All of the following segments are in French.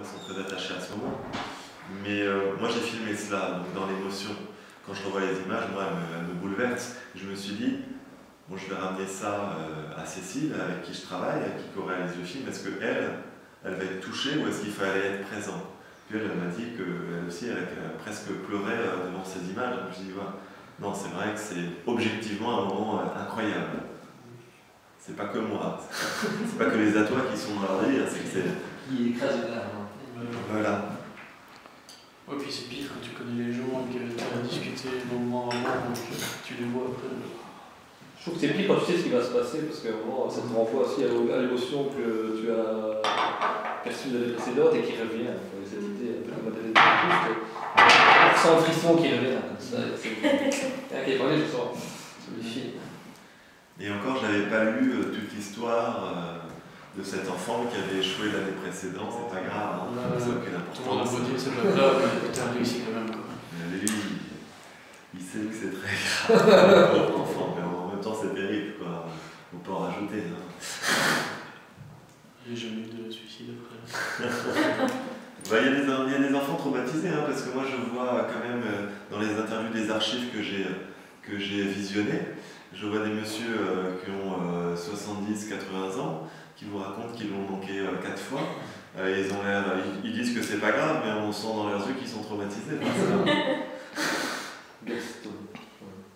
qui sont très attachés à ce moment. Mais moi j'ai filmé cela, donc dans l'émotion. Quand je revois les images, moi elles me bouleversent. Je me suis dit, bon, je vais ramener ça à Cécile, avec qui je travaille, avec qui co-réalise le film. Est-ce qu'elle va être touchée ou est-ce qu'il fallait être présent? Puis elle m'a dit qu'elle aussi, elle a presque pleuré devant ces images. Donc je me suis dit, ouais, non, c'est vrai que c'est objectivement un moment incroyable. C'est pas que moi, c'est pas que les atois qui sont dans leur délire, c'est que c'est... Qui écrase là. Voilà. Ouais, puis c'est pire quand tu connais les gens et que tu as discuté moment avant, donc tu les vois après. Je trouve que c'est pire quand tu sais ce qui va se passer, parce que vraiment, ça te renvoie aussi à l'émotion que tu as perçue l'année précédente et qui revient. Cette idée un peu comme Madeleine de Proust, on ressent le frisson qui revient. Comme ça, c'est qui est parlé, je sens, sur les films. Et encore, je n'avais pas lu toute l'histoire de cet enfant qui avait échoué l'année précédente, c'est pas grave, hein. Ça n'a aucune Tout le monde a importance. beau dire c'est pas grave, mais t'as réussi quand même. Quoi. Mais lui, il sait que c'est très grave pour l'enfant, mais en même temps c'est terrible, quoi. On peut en rajouter. Hein. J'ai jamais eu de suicide après. Bah, il y a des enfants traumatisés, hein, parce que moi je vois quand même dans les interviews des archives que j'ai visionnées, je vois des messieurs qui ont 70-80 ans, qui vous racontent qu'ils l'ont manqué 4 fois. Ils disent que c'est pas grave, mais on sent dans leurs yeux qu'ils sont traumatisés.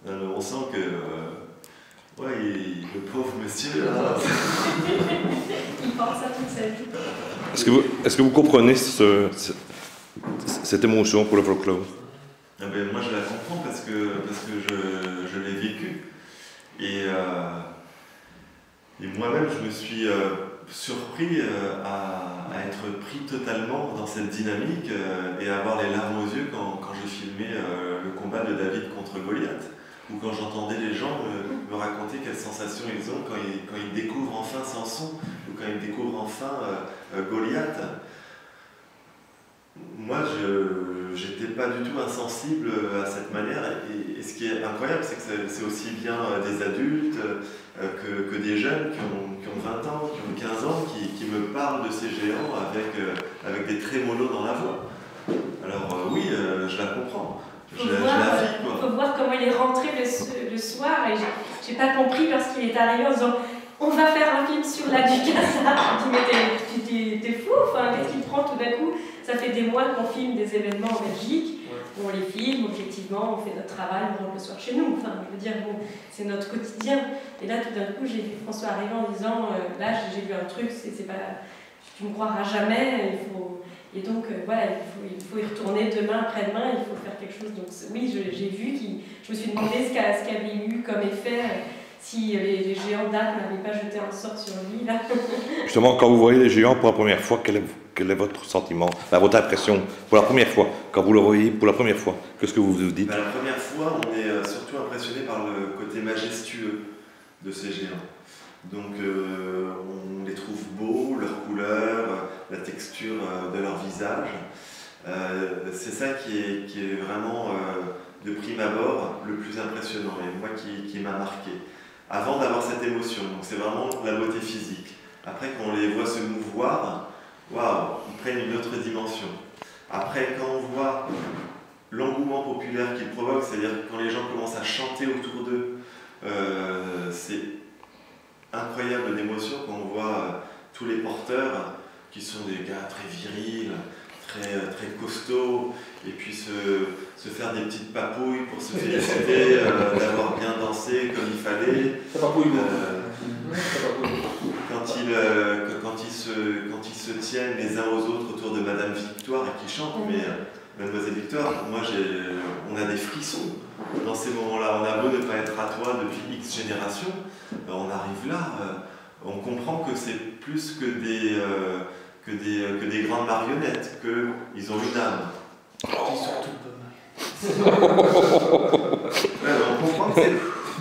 Alors, on sent que ouais, le pauvre monsieur là. Il pense à toute sa vie. Est-ce que vous comprenez cette émotion pour le folklore? Ah ben, moi je la comprends parce que je l'ai vécu. Et moi-même, je me suis surpris à être pris totalement dans cette dynamique et à avoir les larmes aux yeux quand j'ai filmé le combat de David contre Goliath, ou quand j'entendais les gens me raconter quelles sensations ils ont quand ils découvrent enfin Samson, ou quand ils découvrent enfin Goliath. Moi, je n'étais pas du tout insensible à cette manière, et ce qui est incroyable, c'est que c'est aussi bien des adultes que des jeunes qui ont 20 ans, qui ont 15 ans, qui me parlent de ces géants avec des trémolos dans la voix. Alors oui, je la comprends, je la vis, quoi. Il faut voir comment il est rentré le soir, et j'ai pas compris lorsqu'il est arrivé en disant « On va faire un film sur la Ducasa ». Je me dis « Mais t'es fou, enfin, qu'est-ce qu'il prend tout d'un coup ?» Ça fait des mois qu'on filme des événements en Belgique, on les filme, objectivement, on fait notre travail, on rentre le soir chez nous. Enfin, je veux dire, bon, c'est notre quotidien. Et là, tout d'un coup, j'ai vu François arriver en disant là, j'ai vu un truc, c'est pas, tu me croiras jamais, et donc, voilà, il faut y retourner demain, après-demain, il faut faire quelque chose. Donc, oui, j'ai vu, je me suis demandé ce qu'avait eu comme effet. Si les géants d'Arc n'avaient pas jeté un sort sur lui, là. Justement, quand vous voyez les géants pour la première fois, quel est votre sentiment, votre impression pour la première fois? Quand vous le voyez pour la première fois, qu'est-ce que vous vous dites? La première fois, on est surtout impressionné par le côté majestueux de ces géants. Donc, on les trouve beaux, leur couleur, la texture de leur visage. C'est ça qui est vraiment, de prime abord, le plus impressionnant, et moi qui m'a marqué. Avant d'avoir cette émotion, donc c'est vraiment la beauté physique. Après, quand on les voit se mouvoir, waouh, ils prennent une autre dimension. Après, quand on voit l'engouement populaire qu'ils provoquent, c'est-à-dire quand les gens commencent à chanter autour d'eux, c'est incroyable d'émotion quand on voit tous les porteurs qui sont des gars très virils, très costauds, et puis se faire des petites papouilles pour se féliciter d'avoir bien dansé comme il fallait. Quand ils se tiennent les uns aux autres autour de Madame Victoire et qui chantent, mais Mademoiselle Victoire, moi on a des frissons dans ces moments-là. On a beau ne pas être à toi depuis X générations, on arrive là, on comprend que c'est plus que des grandes marionnettes, qu'ils ont une âme. Ils sont tous pas mal. On comprend que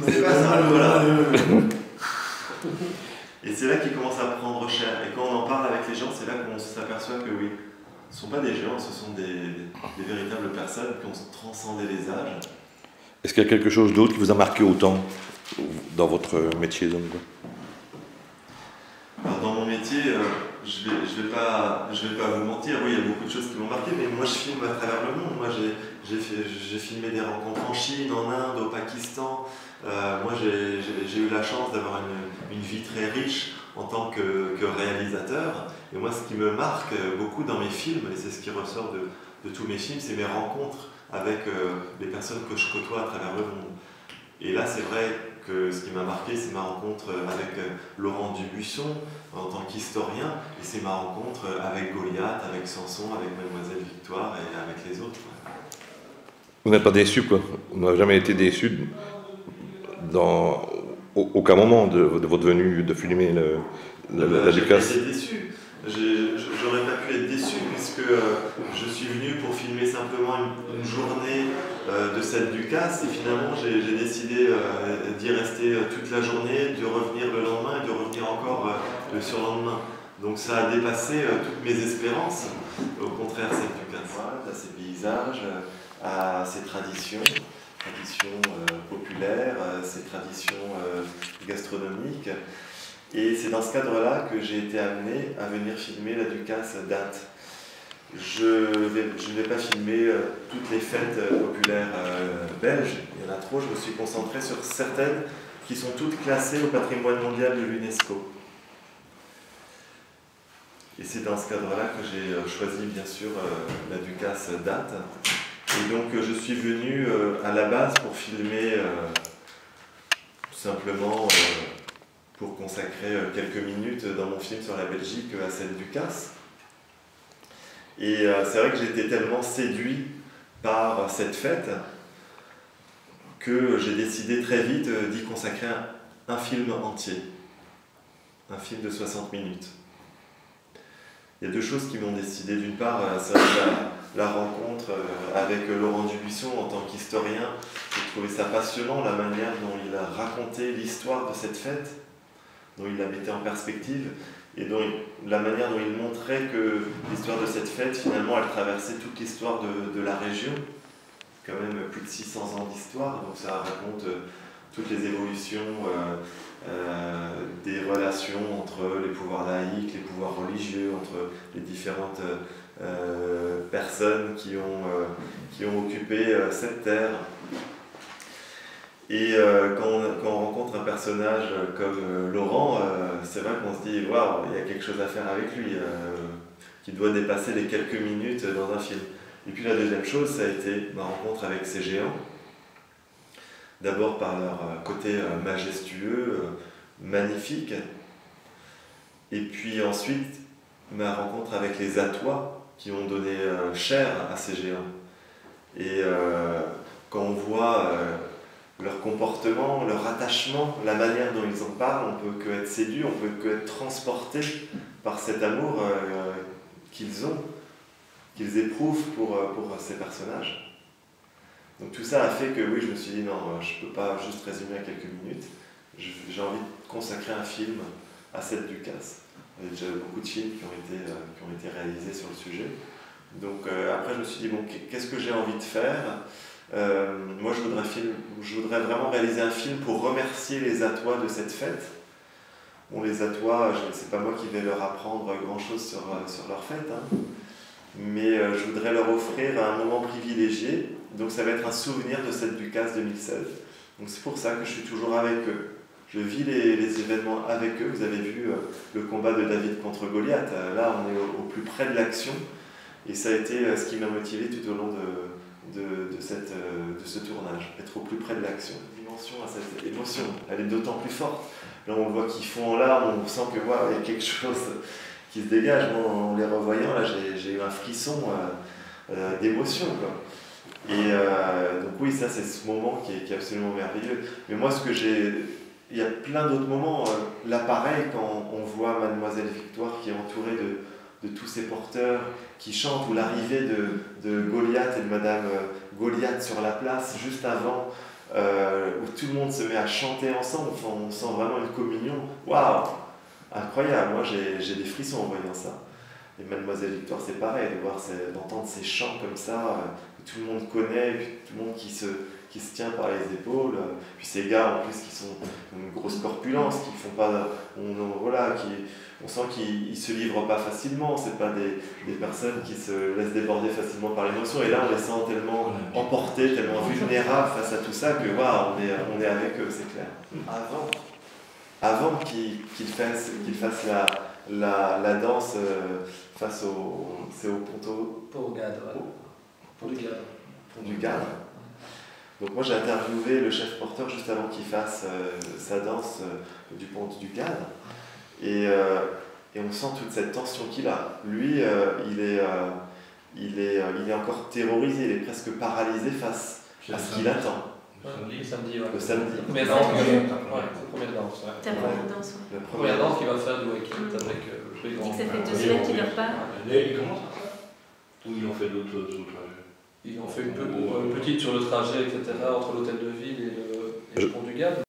c'est pas ça, voilà. Et c'est là qu'ils commencent à prendre cher. Et quand on en parle avec les gens, c'est là qu'on s'aperçoit que oui, ce ne sont pas des géants, ce sont des véritables personnes qui ont transcendé les âges. Est-ce qu'il y a quelque chose d'autre qui vous a marqué autant dans votre métier d'homme? Alors, dans mon métier, marqué, je vais pas vous mentir, oui, il y a beaucoup de choses qui m'ont marqué, mais moi je filme à travers le monde. Moi j'ai filmé des rencontres en Chine, en Inde, au Pakistan. Moi j'ai eu la chance d'avoir une vie très riche en tant que réalisateur. Et moi ce qui me marque beaucoup dans mes films, et c'est ce qui ressort de tous mes films, c'est mes rencontres avec les personnes que je côtoie à travers le monde. Et là c'est vrai que ce qui m'a marqué, c'est ma rencontre avec Laurent Dubuisson en tant qu'historien, et c'est ma rencontre avec Goliath, avec Samson, avec Mademoiselle Victoire et avec les autres. Vous n'êtes pas déçu, quoi. Vous n'avez jamais été déçu dans aucun moment de votre venue de filmer la Ducasse. J'ai été déçu. J'aurais pas pu être déçu puisque je suis venu pour filmer simplement une journée de cette Ducasse, et finalement j'ai décidé d'y rester toute la journée, de revenir le lendemain et de revenir encore le surlendemain. Donc ça a dépassé toutes mes espérances. Au contraire, cette Ducasse, à ses paysages, à ses traditions populaires, ses traditions gastronomiques. Et c'est dans ce cadre-là que j'ai été amené à venir filmer la Ducasse d'Ath. Je ne vais pas filmer toutes les fêtes populaires belges, il y en a trop, je me suis concentré sur certaines qui sont toutes classées au patrimoine mondial de l'UNESCO. Et c'est dans ce cadre-là que j'ai choisi bien sûr la Ducasse d'Ath. Et donc je suis venu à la base pour filmer simplement pour consacrer quelques minutes dans mon film sur la Belgique à cette Ducasse. Et c'est vrai que j'ai été tellement séduit par cette fête que j'ai décidé très vite d'y consacrer un film entier, un film de 60 minutes. Il y a deux choses qui m'ont décidé. D'une part, c'est vrai que la rencontre avec Laurent Dubuisson en tant qu'historien, j'ai trouvé ça passionnant, la manière dont il a raconté l'histoire de cette fête, dont il la mettait en perspective, et la manière dont il montrait que l'histoire de cette fête, finalement, elle traversait toute l'histoire de la région, quand même plus de 600 ans d'histoire, donc ça raconte toutes les évolutions des relations entre les pouvoirs laïques, les pouvoirs religieux, entre les différentes personnes qui ont occupé cette terre. Et quand on rencontre un personnage comme Laurent, c'est vrai qu'on se dit waouh, il y a quelque chose à faire avec lui, qui doit dépasser les quelques minutes dans un film. Et puis la deuxième chose, ça a été ma rencontre avec ces géants. D'abord par leur côté majestueux, magnifique, et puis ensuite ma rencontre avec les Atois qui ont donné chair à ces géants. Et quand on voit leur comportement, leur attachement, la manière dont ils en parlent, on peut que être séduit, on peut que être transporté par cet amour qu'ils éprouvent pour ces personnages. Donc tout ça a fait que oui, je me suis dit non, je ne peux pas juste résumer à quelques minutes, j'ai envie de consacrer un film à cette Ducasse. Il y a déjà beaucoup de films qui ont été réalisés sur le sujet. Donc après je me suis dit bon, qu'est-ce que j'ai envie de faire ? Moi je voudrais vraiment réaliser un film pour remercier les Atois de cette fête. Bon, les Atois, c'est pas moi qui vais leur apprendre grand chose sur leur fête, hein. Mais je voudrais leur offrir un moment privilégié, donc ça va être un souvenir de cette Ducasse 2016. Donc c'est pour ça que je suis toujours avec eux. Je vis les événements avec eux. Vous avez vu le combat de David contre Goliath. Là on est au plus près de l'action, et ça a été ce qui m'a motivé tout au long de ce tournage, être au plus près de l'action. Dimension à cette émotion, elle est d'autant plus forte. Là on voit qu'ils font en larmes, on sent que voilà, il y a quelque chose qui se dégage. Moi, en les revoyant, là j'ai eu un frisson d'émotion, quoi. Et donc oui, ça c'est ce moment qui est absolument merveilleux. Mais moi il y a plein d'autres moments, là pareil, quand on voit Mademoiselle Victoire qui est entourée de tous ces porteurs qui chantent, ou l'arrivée de Goliath et de Madame Goliath sur la place, juste avant, où tout le monde se met à chanter ensemble, enfin, on sent vraiment une communion. Waouh, incroyable, moi j'ai des frissons en voyant ça. Et Mademoiselle Victoire, c'est pareil, d'entendre ces chants comme ça, que tout le monde connaît, et puis tout le monde qui qui se tient par les épaules. Puis ces gars en plus qui sont une grosse corpulence, qui font pas, on sent qu'ils se livrent pas facilement. C'est pas des personnes qui se laissent déborder facilement par l'émotion. Et là, on les sent tellement emportés, tellement vulnérables face à tout ça que waouh, on est avec eux, c'est clair. Avant qu'ils fassent la danse face c'est au ponto. Pour Gad, ouais. Pour du Gad. Pont du Gard. Donc moi j'ai interviewé le chef porteur juste avant qu'il fasse sa danse du pont du Gard. Et on sent toute cette tension qu'il a. Lui, il est encore terrorisé, il est presque paralysé face à ce qu'il attend. Le samedi, ouais. Le samedi. La première danse, ouais. La première danse, ouais. Ta première danse, ouais. La La première danse qu'il va faire du Waikiki avec Il le dit grand. que ça fait 2 semaines qu'il dort pas. Et comment ça se passe? Ou ils ont fait d'autres trajets? Ils ont fait une petite sur le trajet, etc., entre l'hôtel de ville et le pont du Gard.